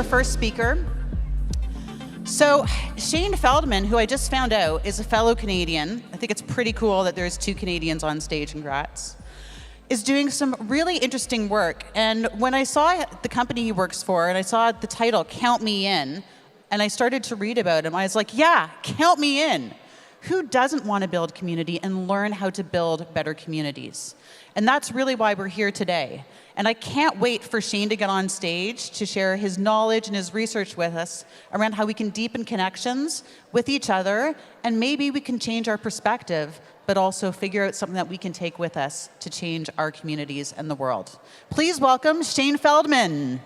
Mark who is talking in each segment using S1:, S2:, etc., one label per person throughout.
S1: first speaker. So Shane Feldman, who I just found out is a fellow Canadian, I think it's pretty cool that there's 2 Canadians on stage in Graz, is doing some really interesting work. And when I saw the company he works for, and I saw the title, Count Me In, and I started to read about him, I was like, yeah, count me in. Who doesn't want to build community and learn how to build better communities? And that's really why we're here today. And I can't wait for Shane to get on stage to share his knowledge and his research with us around how we can deepen connections with each other, and maybe we can change our perspective, but also figure out something that we can take with us to change our communities and the world. Please welcome Shane Feldman.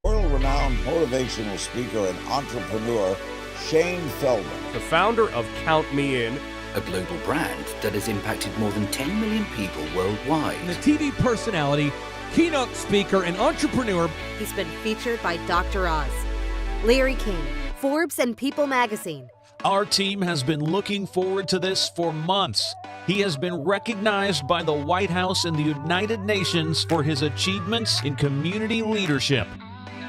S2: World-renowned motivational speaker and entrepreneur, Shane Feldman.
S3: The founder of Count Me In,
S4: a global brand that has impacted more than 10 million people worldwide.
S5: The TV personality, keynote speaker, and entrepreneur.
S6: He's been featured by Dr. Oz, Larry King, Forbes, and People magazine.
S5: Our team has been looking forward to this for months. He has been recognized by the White House and the United Nations for his achievements in community leadership.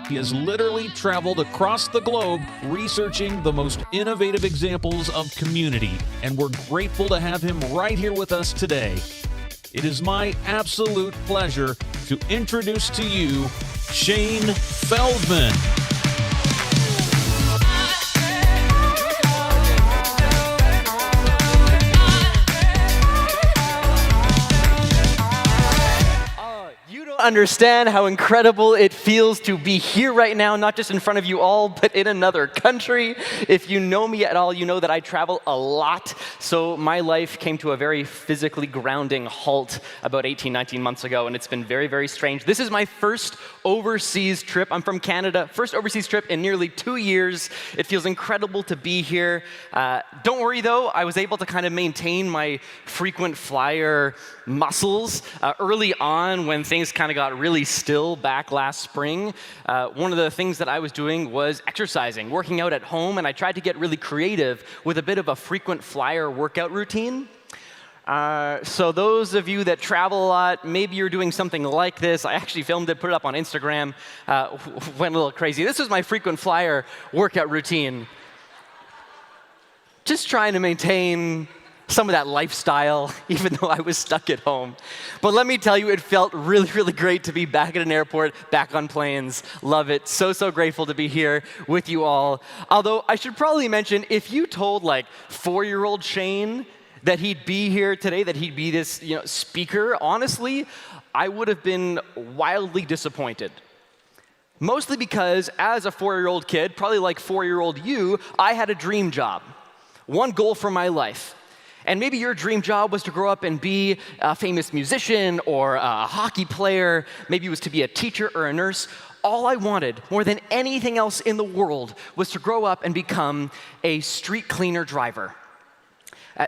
S5: He has literally traveled across the globe researching the most innovative examples of community, and we're grateful to have him right here with us today. It is my absolute pleasure to introduce to you Shane Feldman.
S7: Understand how incredible it feels to be here right now, not just in front of you all, but in another country. If you know me at all, you know that I travel a lot, so my life came to a very physically grounding halt about 18, 19 months ago, and it's been very, very strange. This is my first overseas trip. I'm from Canada. First overseas trip in nearly 2 years. It feels incredible to be here. Don't worry, though. I was able to kind of maintain my frequent flyer muscles early on when things kind of got really still back last spring. One of the things that I was doing was exercising, working out at home, and I tried to get really creative with a bit of a frequent flyer workout routine. So those of you that travel a lot, maybe you're doing something like this. I actually filmed it, put it up on Instagram, went a little crazy. This was my frequent flyer workout routine. Just trying to maintain some of that lifestyle, even though I was stuck at home. But let me tell you, it felt really, really great to be back at an airport, back on planes. Love it. So, so grateful to be here with you all. Although I should probably mention, if you told like 4-year-old Shane that he'd be here today, that he'd be this speaker, honestly, I would have been wildly disappointed. Mostly because as a 4-year-old kid, probably like 4-year-old you, I had a dream job. One goal for my life. And maybe your dream job was to grow up and be a famous musician or a hockey player. Maybe it was to be a teacher or a nurse. All I wanted, more than anything else in the world, was to grow up and become a street cleaner driver.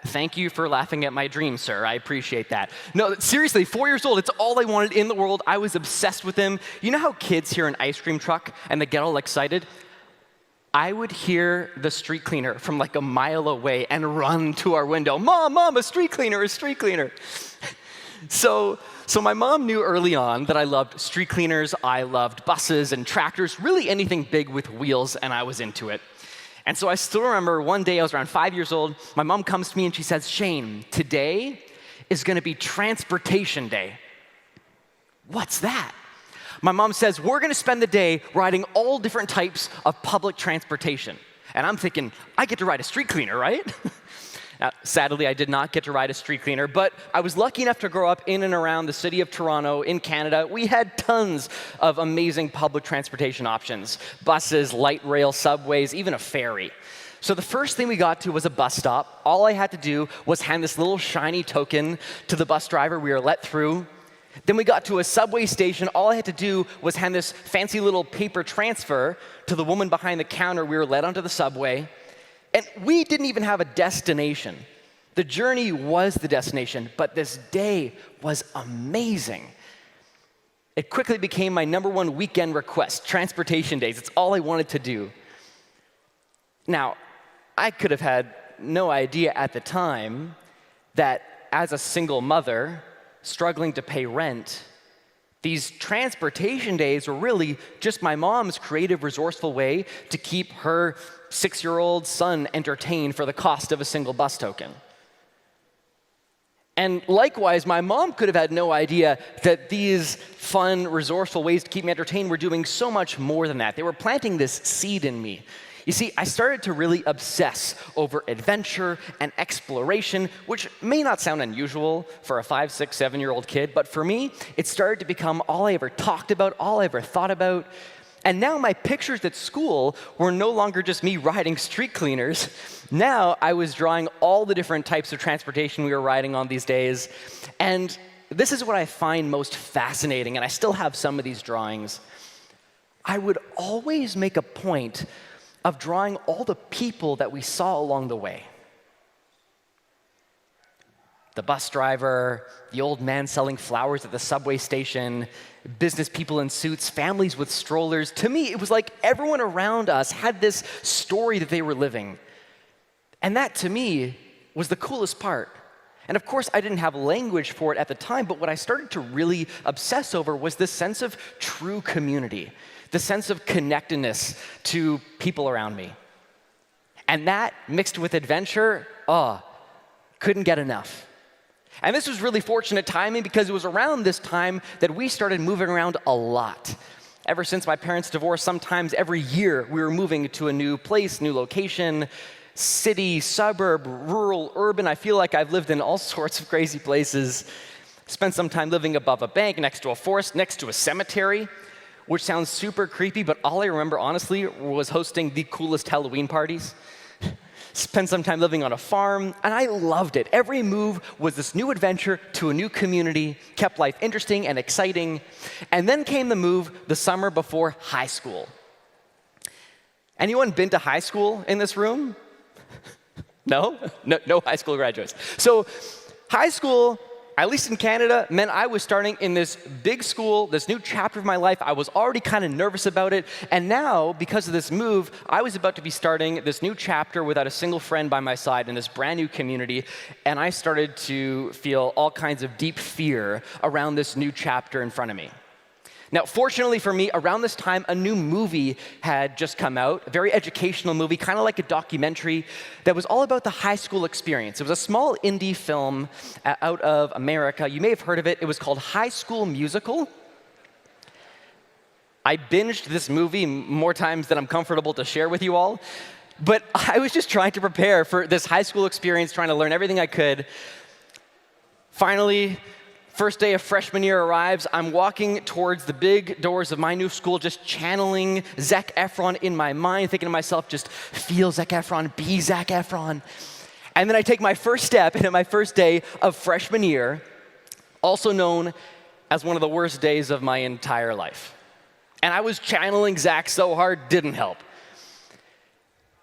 S7: Thank you for laughing at my dream, sir. I appreciate that. No, seriously, 4 years old, it's all I wanted in the world. I was obsessed with them. You know how kids hear an ice cream truck and they get all excited? I would hear the street cleaner from like a mile away and run to our window. Mom, a street cleaner, a street cleaner. So my mom knew early on that I loved street cleaners, I loved buses and tractors, really anything big with wheels, and I was into it. And so I still remember one day, I was around 5 years old, my mom comes to me and she says, Shane, today is gonna be transportation day. What's that? My mom says, we're gonna spend the day riding all different types of public transportation. And I'm thinking, I get to ride a street cleaner, right? Now, sadly, I did not get to ride a street cleaner, but I was lucky enough to grow up in and around the city of Toronto in Canada. We had tons of amazing public transportation options. Buses, light rail, subways, even a ferry. So the first thing we got to was a bus stop. All I had to do was hand this little shiny token to the bus driver. We were let through. Then we got to a subway station. All I had to do was hand this fancy little paper transfer to the woman behind the counter. We were led onto the subway. And we didn't even have a destination. The journey was the destination, but this day was amazing. It quickly became my #1 weekend request, transportation days. It's all I wanted to do. Now, I could have had no idea at the time that as a single mother struggling to pay rent, These transportation days were really just my mom's creative, resourceful way to keep her 6-year-old son entertained for the cost of a single bus token. And likewise, my mom could have had no idea that these fun, resourceful ways to keep me entertained were doing so much more than that. They were planting this seed in me. You see, I started to really obsess over adventure and exploration, which may not sound unusual for a 5, 6, 7-year-old kid, but for me, it started to become all I ever talked about, all I ever thought about. And now my pictures at school were no longer just me riding street cleaners. Now I was drawing all the different types of transportation we were riding on these days. And this is what I find most fascinating, and I still have some of these drawings. I would always make a point of drawing all the people that we saw along the way. The bus driver, the old man selling flowers at the subway station, business people in suits, families with strollers. To me, it was like everyone around us had this story that they were living. And that, to me, was the coolest part. And of course, I didn't have language for it at the time, but what I started to really obsess over was this sense of true community, the sense of connectedness to people around me. And that, mixed with adventure, couldn't get enough. And this was really fortunate timing because it was around this time that we started moving around a lot. Ever since my parents' divorce, sometimes every year we were moving to a new place, new location, city, suburb, rural, urban. I feel like I've lived in all sorts of crazy places. Spent some time living above a bank, next to a forest, next to a cemetery, which sounds super creepy, but all I remember, honestly, was hosting the coolest Halloween parties. Spent some time living on a farm, and I loved it. Every move was this new adventure to a new community, kept life interesting and exciting. And then came the move the summer before high school. Anyone been to high school in this room? No high school graduates. So high school, at least in Canada, meant I was starting in this big school, this new chapter of my life. I was already kind of nervous about it. And now, because of this move, I was about to be starting this new chapter without a single friend by my side in this brand new community. And I started to feel all kinds of deep fear around this new chapter in front of me. Now, fortunately for me, around this time, a new movie had just come out, a very educational movie, kind of like a documentary that was all about the high school experience. It was a small indie film out of America. You may have heard of it. It was called High School Musical. I binged this movie more times than I'm comfortable to share with you all. But I was just trying to prepare for this high school experience, trying to learn everything I could. Finally, first day of freshman year arrives. I'm walking towards the big doors of my new school, just channeling Zac Efron in my mind, thinking to myself, just feel Zac Efron, be Zac Efron. And then I take my first step into my first day of freshman year, also known as one of the worst days of my entire life. And I was channeling Zac so hard, didn't help.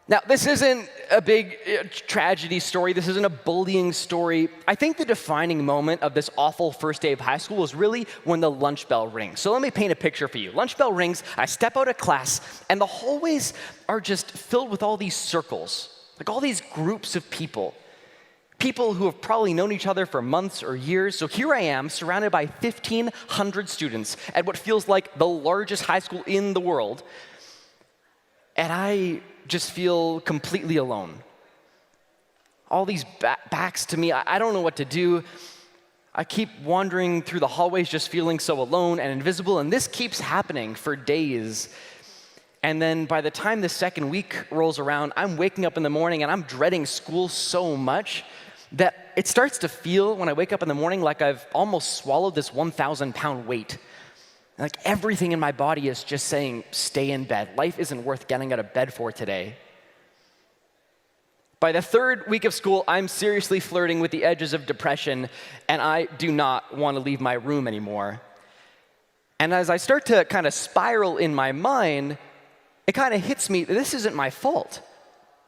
S7: Now, this isn't a big tragedy story. This isn't a bullying story. I think the defining moment of this awful first day of high school was really when the lunch bell rings. So let me paint a picture for you. Lunch bell rings, I step out of class, and the hallways are just filled with all these circles, like all these groups of people. People who have probably known each other for months or years. So here I am, surrounded by 1,500 students at what feels like the largest high school in the world. And I just feel completely alone. All these backs to me, I don't know what to do. I keep wandering through the hallways just feeling so alone and invisible, and this keeps happening for days. And then by the time the second week rolls around, I'm waking up in the morning and I'm dreading school so much that it starts to feel, when I wake up in the morning, like I've almost swallowed this 1,000-pound weight. Like everything in my body is just saying, stay in bed. Life isn't worth getting out of bed for today. By the third week of school, I'm seriously flirting with the edges of depression, and I do not want to leave my room anymore. And as I start to kind of spiral in my mind, it kind of hits me, this isn't my fault.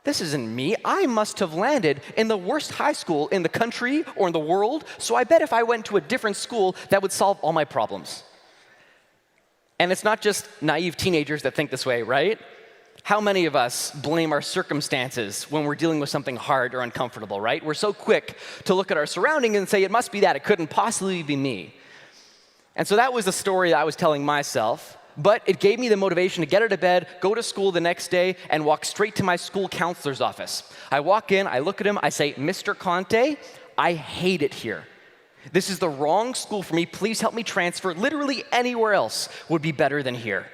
S7: This isn't me. I must have landed in the worst high school in the country or in the world, so I bet if I went to a different school, that would solve all my problems. And it's not just naive teenagers that think this way, right? How many of us blame our circumstances when we're dealing with something hard or uncomfortable, right? We're so quick to look at our surroundings and say, it must be that, it couldn't possibly be me. And so that was the story that I was telling myself. But it gave me the motivation to get out of bed, go to school the next day, and walk straight to my school counselor's office. I walk in, I look at him, I say, Mr. Conte, I hate it here. This is the wrong school for me. Please help me transfer. Literally anywhere else would be better than here.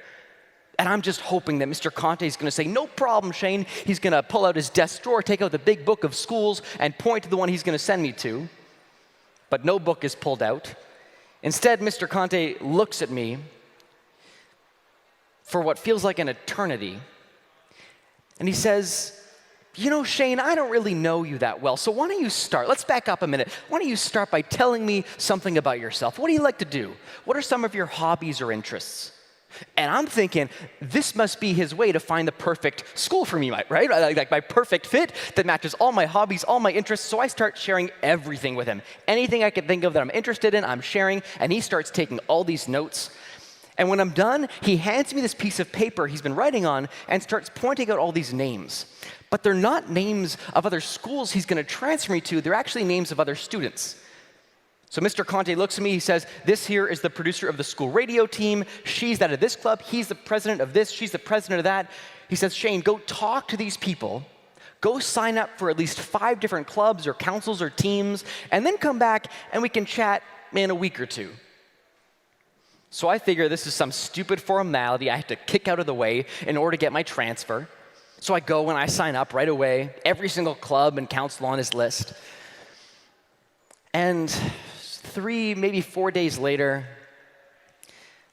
S7: And I'm just hoping that Mr. Conte is going to say, no problem, Shane. He's going to pull out his desk drawer, take out the big book of schools, and point to the one he's going to send me to. But no book is pulled out. Instead, Mr. Conte looks at me for what feels like an eternity, and he says, you know, Shane, I don't really know you that well, so why don't you start? Let's back up a minute. Why don't you start by telling me something about yourself? What do you like to do? What are some of your hobbies or interests? And I'm thinking, this must be his way to find the perfect school for me, right? Like my perfect fit that matches all my hobbies, all my interests. So I start sharing everything with him. Anything I could think of that I'm interested in, I'm sharing, and he starts taking all these notes. And when I'm done, he hands me this piece of paper he's been writing on and starts pointing out all these names. But they're not names of other schools he's going to transfer me to. They're actually names of other students. So Mr. Conte looks at me, he says, this here is the producer of the school radio team. She's that of this club. He's the president of this. She's the president of that. He says, Shane, go talk to these people. Go sign up for at least 5 different clubs or councils or teams, and then come back and we can chat in a week or 2. So I figure this is some stupid formality I have to kick out of the way in order to get my transfer. So I go and I sign up right away, every single club and council on his list. And 3, maybe 4 days later,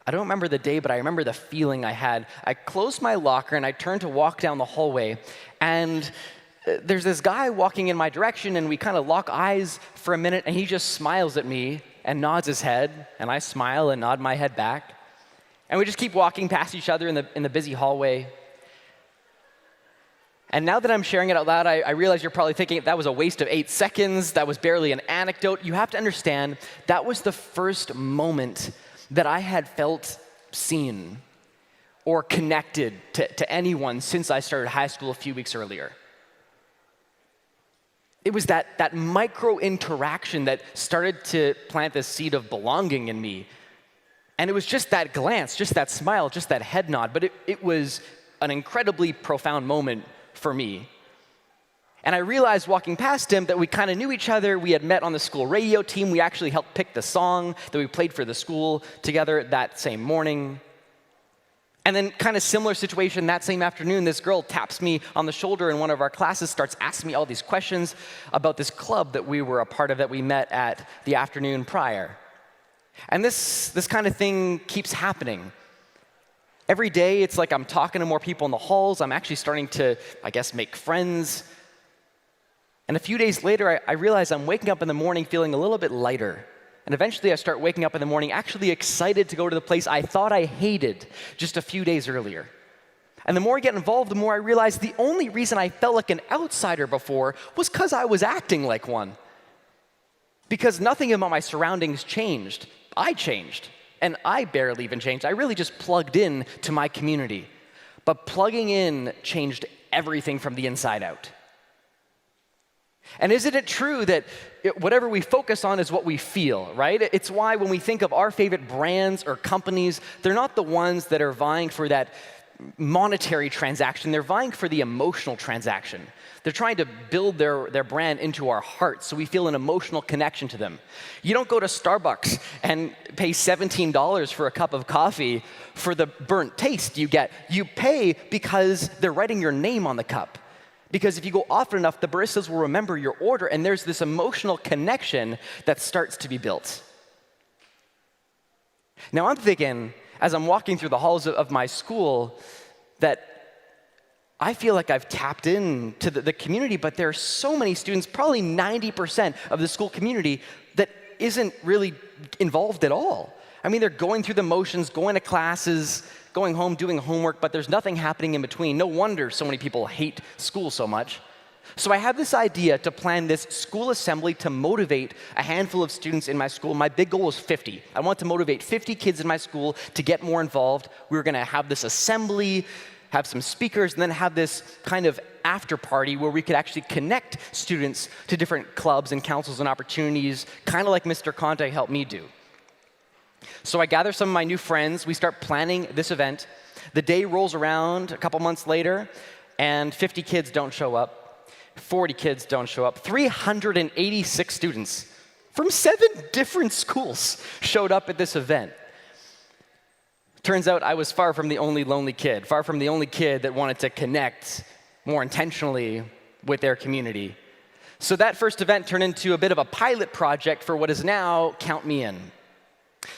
S7: I don't remember the day, but I remember the feeling I had. I closed my locker and I turned to walk down the hallway, and there's this guy walking in my direction, and we kind of lock eyes for a minute, and he just smiles at me and nods his head, and I smile and nod my head back. And we just keep walking past each other in the busy hallway. And now that I'm sharing it out loud, I realize you're probably thinking that was a waste of 8 seconds, that was barely an anecdote. You have to understand, that was the first moment that I had felt seen or connected to anyone since I started high school a few weeks earlier. It was that micro interaction that started to plant the seed of belonging in me. And it was just that glance, just that smile, just that head nod, but it was an incredibly profound moment for me. And I realized walking past him that we kind of knew each other. We had met on the school radio team. We actually helped pick the song that we played for the school together that same morning. And then kind of similar situation that same afternoon, this girl taps me on the shoulder in one of our classes, starts asking me all these questions about this club that we were a part of that we met at the afternoon prior. And this kind of thing keeps happening. Every day, it's like I'm talking to more people in the halls. I'm actually starting to, I guess, make friends. And a few days later, I realize I'm waking up in the morning feeling a little bit lighter. And eventually, I start waking up in the morning actually excited to go to the place I thought I hated just a few days earlier. And the more I get involved, the more I realize the only reason I felt like an outsider before was because I was acting like one. Because nothing about my surroundings changed. I changed. And I barely even changed. I really just plugged in to my community. But plugging in changed everything from the inside out. And isn't it true that whatever we focus on is what we feel, right? It's why when we think of our favorite brands or companies, they're not the ones that are vying for that monetary transaction. They're vying for the emotional transaction. They're trying to build their brand into our hearts so we feel an emotional connection to them. You don't go to Starbucks and pay $17 for a cup of coffee for the burnt taste you get. You pay because they're writing your name on the cup. Because if you go often enough, the baristas will remember your order, and there's this emotional connection that starts to be built. Now I'm thinking, as I'm walking through the halls of my school, that I feel like I've tapped into the community, but there are so many students, probably 90% of the school community, that isn't really involved at all. I mean, they're going through the motions, going to classes, going home, doing homework, but there's nothing happening in between. No wonder so many people hate school so much. So I have this idea to plan this school assembly to motivate a handful of students in my school. My big goal was 50. I want to motivate 50 kids in my school to get more involved. We were going to have this assembly, have some speakers, and then have this kind of after party where we could actually connect students to different clubs and councils and opportunities, kind of like Mr. Conte helped me do. So I gather some of my new friends. We start planning this event. The day rolls around a couple months later, and 50 kids don't show up. 40 kids don't show up. 386 students from 7 different schools showed up at this event. Turns out I was far from the only lonely kid, far from the only kid that wanted to connect more intentionally with their community. So that first event turned into a bit of a pilot project for what is now Count Me In.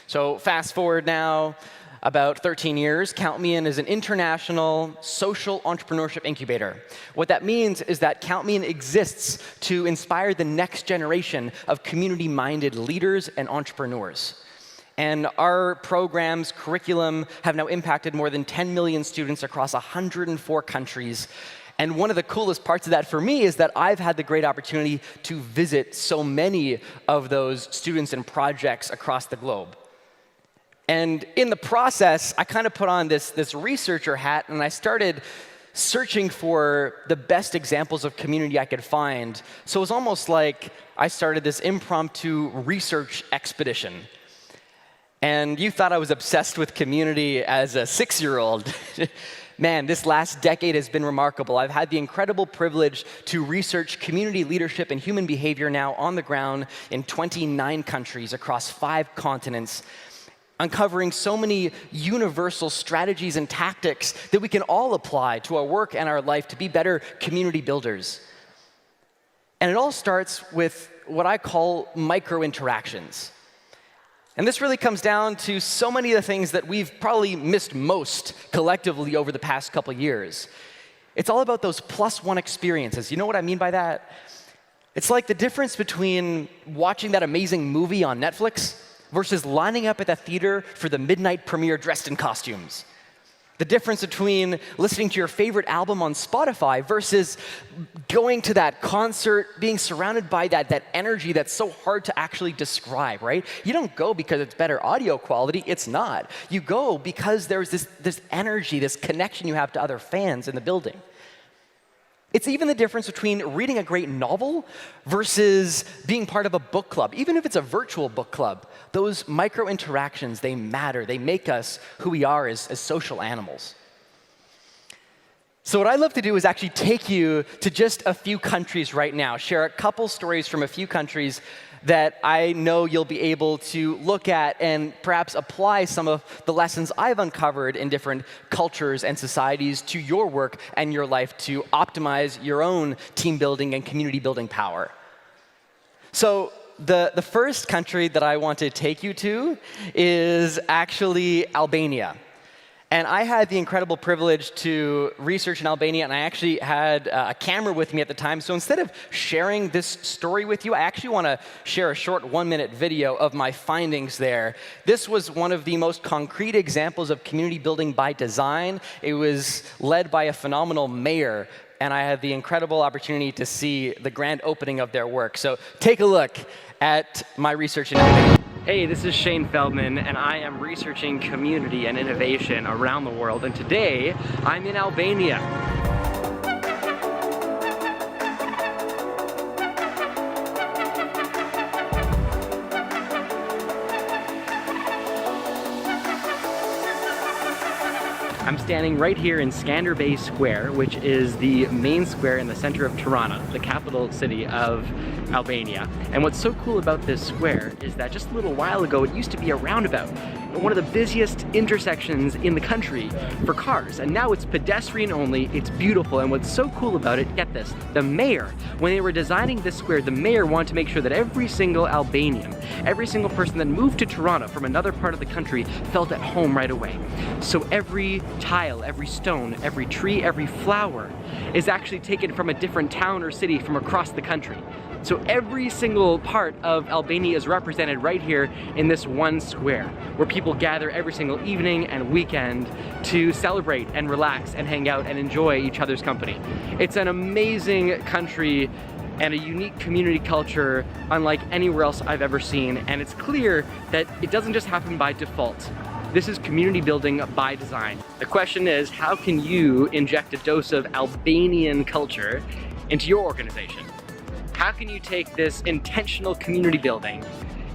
S7: So fast forward now about 13 years, Count Me In is an international social entrepreneurship incubator. What that means is that Count Me In exists to inspire the next generation of community-minded leaders and entrepreneurs. And our program's curriculum have now impacted more than 10 million students across 104 countries. And one of the coolest parts of that for me is that I've had the great opportunity to visit so many of those students and projects across the globe. And in the process, I kind of put on this researcher hat, and I started searching for the best examples of community I could find. So it was almost like I started this impromptu research expedition. And you thought I was obsessed with community as a 6-year-old. Man, this last decade has been remarkable. I've had the incredible privilege to research community leadership and human behavior now on the ground in 29 countries across 5 continents, uncovering so many universal strategies and tactics that we can all apply to our work and our life to be better community builders. And it all starts with what I call micro-interactions. And this really comes down to so many of the things that we've probably missed most collectively over the past couple years. It's all about those +1 experiences. You know what I mean by that? It's like the difference between watching that amazing movie on Netflix versus lining up at the theater for the midnight premiere dressed in costumes. The difference between listening to your favorite album on Spotify versus going to that concert, being surrounded by that energy that's so hard to actually describe, right? You don't go because it's better audio quality. It's not. You go because there's this energy, this connection you have to other fans in the building. It's even the difference between reading a great novel versus being part of a book club, even if it's a virtual book club. Those micro interactions, they matter. They make us who we are as social animals. So what I'd love to do is actually take you to just a few countries right now, share a couple stories from a few countries that I know you'll be able to look at and perhaps apply some of the lessons I've uncovered in different cultures and societies to your work and your life to optimize your own team building and community building power. So the first country that I want to take you to is actually Albania. And I had the incredible privilege to research in Albania, and I actually had a camera with me at the time. So instead of sharing this story with you, I actually want to share a short 1-minute video of my findings there. This was one of the most concrete examples of community building by design. It was led by a phenomenal mayor, and I had the incredible opportunity to see the grand opening of their work. So take a look at my research in Albania. Hey, this is Shane Feldman, and I am researching community and innovation around the world. And today, I'm in Albania. I'm standing right here in Skanderbeg Square, which is the main square in the center of Tirana, the capital city of Albania. And what's so cool about this square is that just a little while ago, it used to be a roundabout, one of the busiest intersections in the country for cars. And now it's pedestrian only, it's beautiful. And what's so cool about it, get this, the mayor, when they were designing this square, the mayor wanted to make sure that every single Albanian, every single person that moved to Tirana from another part of the country felt at home right away. So every tile, every stone, every tree, every flower is actually taken from a different town or city from across the country. So every single part of Albania is represented right here in this one square, where people gather every single evening and weekend to celebrate and relax and hang out and enjoy each other's company. It's an amazing country and a unique community culture unlike anywhere else I've ever seen, and it's clear that it doesn't just happen by default. This is community building by design. The question is, how can you inject a dose of Albanian culture into your organization? How can you take this intentional community building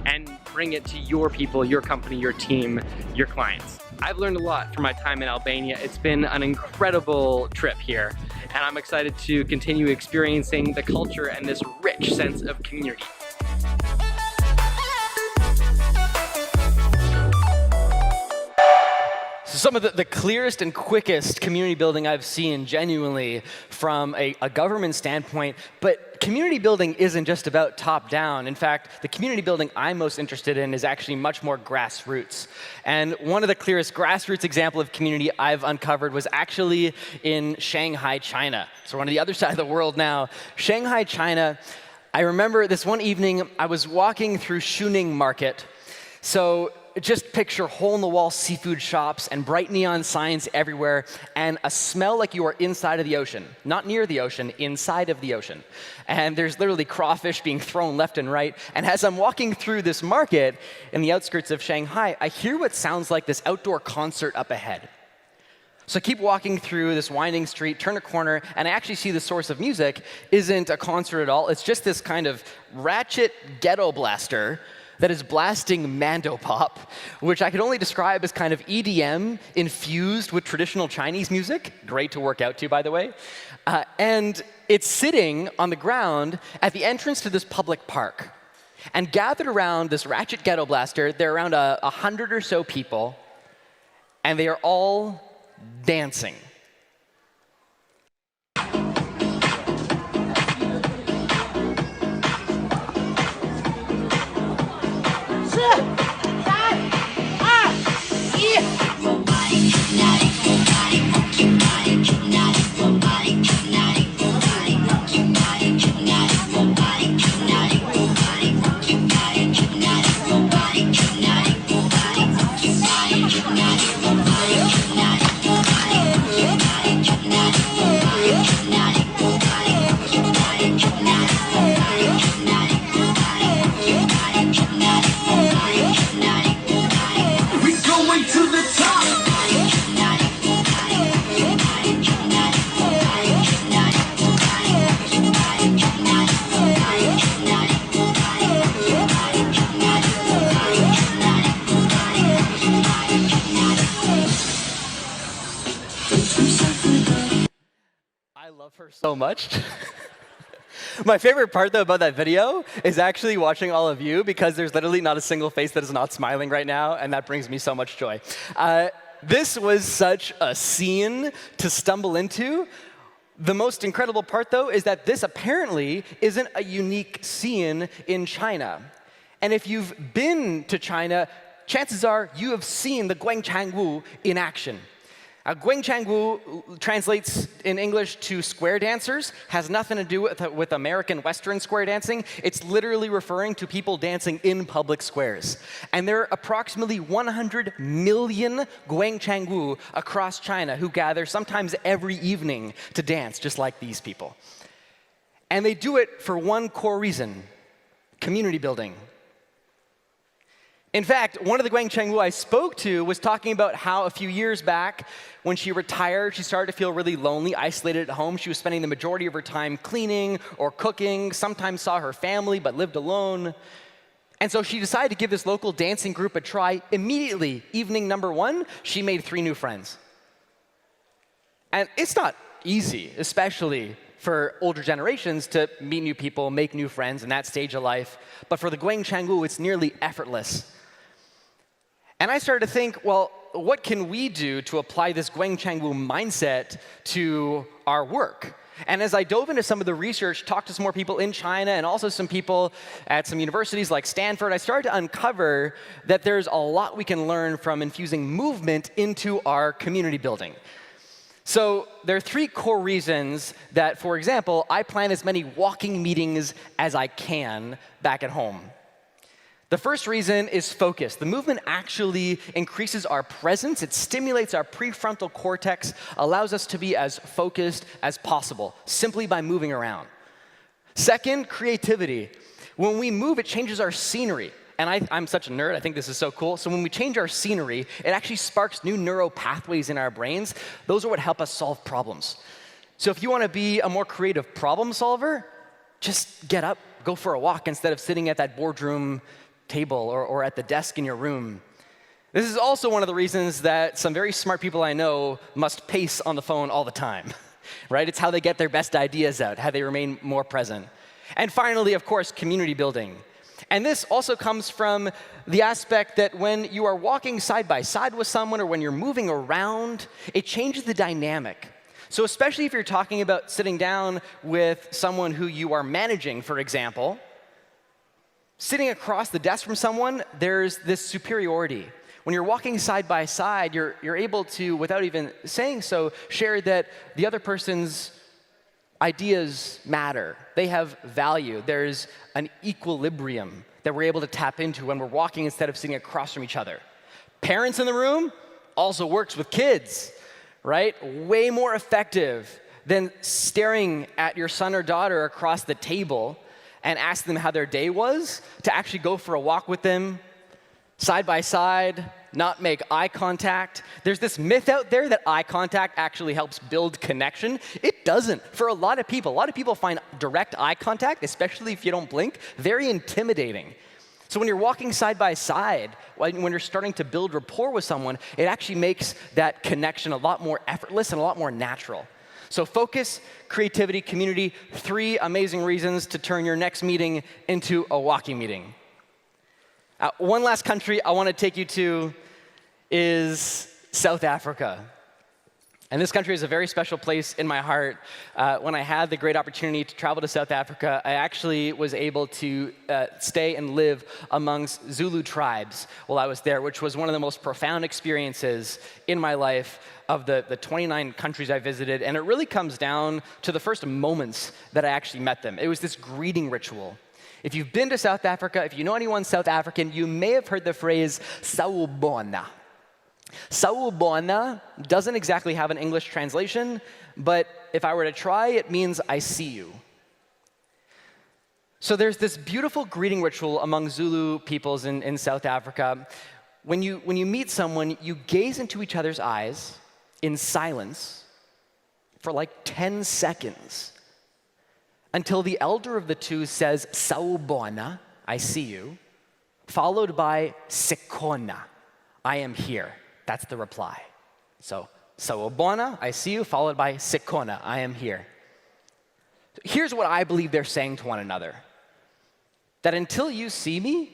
S7: and
S8: bring it to your people, your company, your team, your clients. I've learned a lot from my time in Albania. It's been an incredible trip here, and I'm excited to continue experiencing the culture and this rich sense of community.
S7: Some of the clearest and quickest community building I've seen genuinely from a government standpoint, but community building isn't just about top-down. In fact, the community building I'm most interested in is actually much more grassroots. And one of the clearest grassroots example of community I've uncovered was actually in Shanghai, China. So we're on the other side of the world now. Shanghai, China, I remember this one evening I was walking through Shuning Market. So just picture hole-in-the-wall seafood shops and bright neon signs everywhere and a smell like you are inside of the ocean. Not near the ocean, inside of the ocean. And there's literally crawfish being thrown left and right. And as I'm walking through this market in the outskirts of Shanghai, I hear what sounds like this outdoor concert up ahead. So I keep walking through this winding street, turn a corner, and I actually see the source of music isn't a concert at all. It's just this kind of ratchet ghetto blaster that is blasting Mando Pop, which I could only describe as kind of EDM infused with traditional Chinese music. Great to work out to, by the way. And it's sitting on the ground at the entrance to this public park. And gathered around this ratchet ghetto blaster, there are around 100 or so people, and they are all dancing. Her so much. My favorite part, though, about that video is actually watching all of you, because there's literally not a single face that is not smiling right now, and that brings me so much joy. This was such a scene to stumble into. The most incredible part, though, is that this apparently isn't a unique scene in China. And if you've been to China, chances are you have seen the Guangchangwu in action. Guangchangwu translates in English to square dancers, has nothing to do with American Western square dancing. It's literally referring to people dancing in public squares. And there are approximately 100 million Guangchangwu across China who gather sometimes every evening to dance, just like these people. And they do it for one core reason: community building. In fact, one of the Guangchangwu I spoke to was talking about how a few years back, when she retired, she started to feel really lonely, isolated at home. She was spending the majority of her time cleaning or cooking, sometimes saw her family, but lived alone. And so she decided to give this local dancing group a try. Immediately, evening number 1, she made 3 new friends. And it's not easy, especially for older generations, to meet new people, make new friends in that stage of life. But for the Guangchangwu, it's nearly effortless. And I started to think, well, what can we do to apply this Guangchangwu mindset to our work? And as I dove into some of the research, talked to some more people in China and also some people at some universities like Stanford, I started to uncover that there's a lot we can learn from infusing movement into our community building. So there are 3 core reasons that, for example, I plan as many walking meetings as I can back at home. The first reason is focus. The movement actually increases our presence. It stimulates our prefrontal cortex, allows us to be as focused as possible, simply by moving around. Second, creativity. When we move, it changes our scenery. And I'm such a nerd, I think this is so cool. So when we change our scenery, it actually sparks new neural pathways in our brains. Those are what help us solve problems. So if you want to be a more creative problem solver, just get up, go for a walk instead of sitting at that boardroom table or at the desk in your room. This is also one of the reasons that some very smart people I know must pace on the phone all the time, right? It's how they get their best ideas out, how they remain more present. And finally, of course, community building. And this also comes from the aspect that when you are walking side by side with someone or when you're moving around, it changes the dynamic. So especially if you're talking about sitting down with someone who you are managing, for example, sitting across the desk from someone, there's this superiority. When you're walking side by side, you're able to, without even saying so, share that the other person's ideas matter. They have value. There's an equilibrium that we're able to tap into when we're walking instead of sitting across from each other. Parents in the room also works with kids, right? Way more effective than staring at your son or daughter across the table and ask them how their day was, to actually go for a walk with them, side by side, not make eye contact. There's this myth out there that eye contact actually helps build connection. It doesn't. For a lot of people find direct eye contact, especially if you don't blink, very intimidating. So when you're walking side by side, when you're starting to build rapport with someone, it actually makes that connection a lot more effortless and a lot more natural. So focus, creativity, community, 3 amazing reasons to turn your next meeting into a walking meeting. One last country I want to take you to is South Africa. And this country is a very special place in my heart. When I had the great opportunity to travel to South Africa, I actually was able to stay and live amongst Zulu tribes while I was there, which was one of the most profound experiences in my life of the 29 countries I visited. And it really comes down to the first moments that I actually met them. It was this greeting ritual. If you've been to South Africa, if you know anyone South African, you may have heard the phrase "sawubona." Sawubona doesn't exactly have an English translation, but if I were to try, it means I see you. So there's this beautiful greeting ritual among Zulu peoples in South Africa. When you meet someone, you gaze into each other's eyes in silence for like 10 seconds until the elder of the two says, "Sawubona," I see you, followed by "Sikhona," I am here. That's the reply. So, "Sawubona," I see you, followed by "Sikhona," I am here. Here's what I believe they're saying to one another. That until you see me,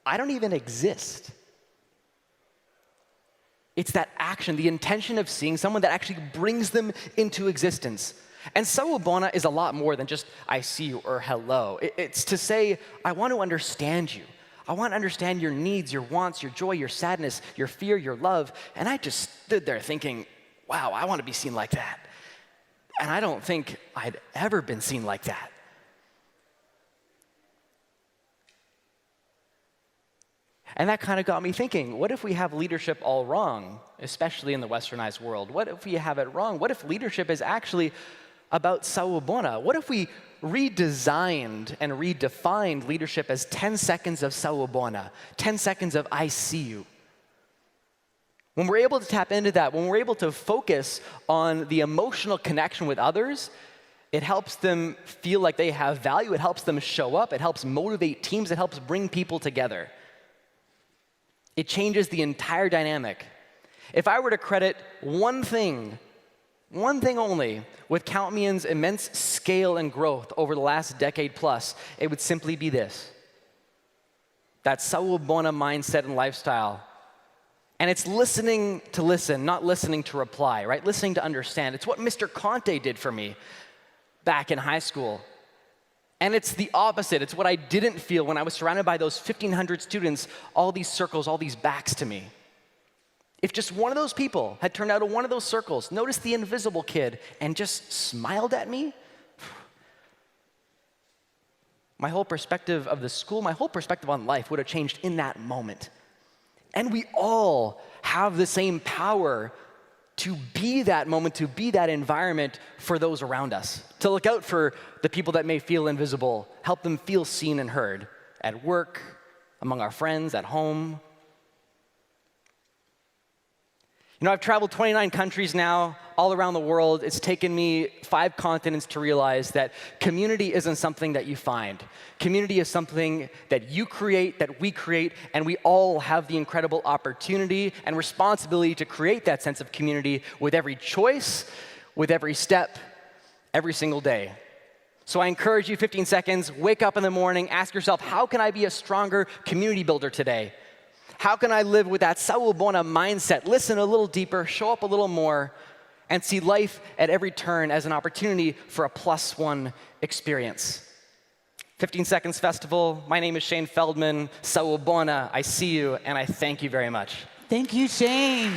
S7: I don't even exist. It's that action, the intention of seeing someone that actually brings them into existence. And "Sawubona" is a lot more than just "I see you" or "hello." It's to say, I want to understand you. I want to understand your needs, your wants, your joy, your sadness, your fear, your love. And I just stood there thinking, wow, I want to be seen like that. And I don't think I'd ever been seen like that. And that kind of got me thinking, what if we have leadership all wrong, especially in the westernized world? What if we have it wrong? What if leadership is actually about "Sawubona"? What if we redesigned and redefined leadership as 10 seconds of "Sawubona," 10 seconds of "I see you"? When we're able to tap into that, when we're able to focus on the emotional connection with others, it helps them feel like they have value, it helps them show up, it helps motivate teams, it helps bring people together. It changes the entire dynamic. If I were to credit one thing only, with Count Me In's immense scale and growth over the last decade plus, it would simply be this: that "Sawubona" mindset and lifestyle. And it's listening to listen, not listening to reply, right? Listening to understand. It's what Mr. Conte did for me back in high school. And it's the opposite. It's what I didn't feel when I was surrounded by those 1,500 students, all these circles, all these backs to me. If just one of those people had turned out of one of those circles, noticed the invisible kid, and just smiled at me, my whole perspective of the school, my whole perspective on life would have changed in that moment. And we all have the same power to be that moment, to be that environment for those around us, to look out for the people that may feel invisible, help them feel seen and heard at work, among our friends, at home. You know, I've traveled 29 countries now, all around the world. It's taken me 5 continents to realize that community isn't something that you find. Community is something that you create, that we create, and we all have the incredible opportunity and responsibility to create that sense of community with every choice, with every step, every single day. So I encourage you, 15 seconds, wake up in the morning, ask yourself, how can I be a stronger community builder today? How can I live with that sawubona mindset, listen a little deeper, show up a little more, and see life at every turn as an opportunity for a +1 experience? 15 Seconds Festival, my name is Shane Feldman. Sawubona, I see you, and I thank you very much.
S1: Thank you, Shane.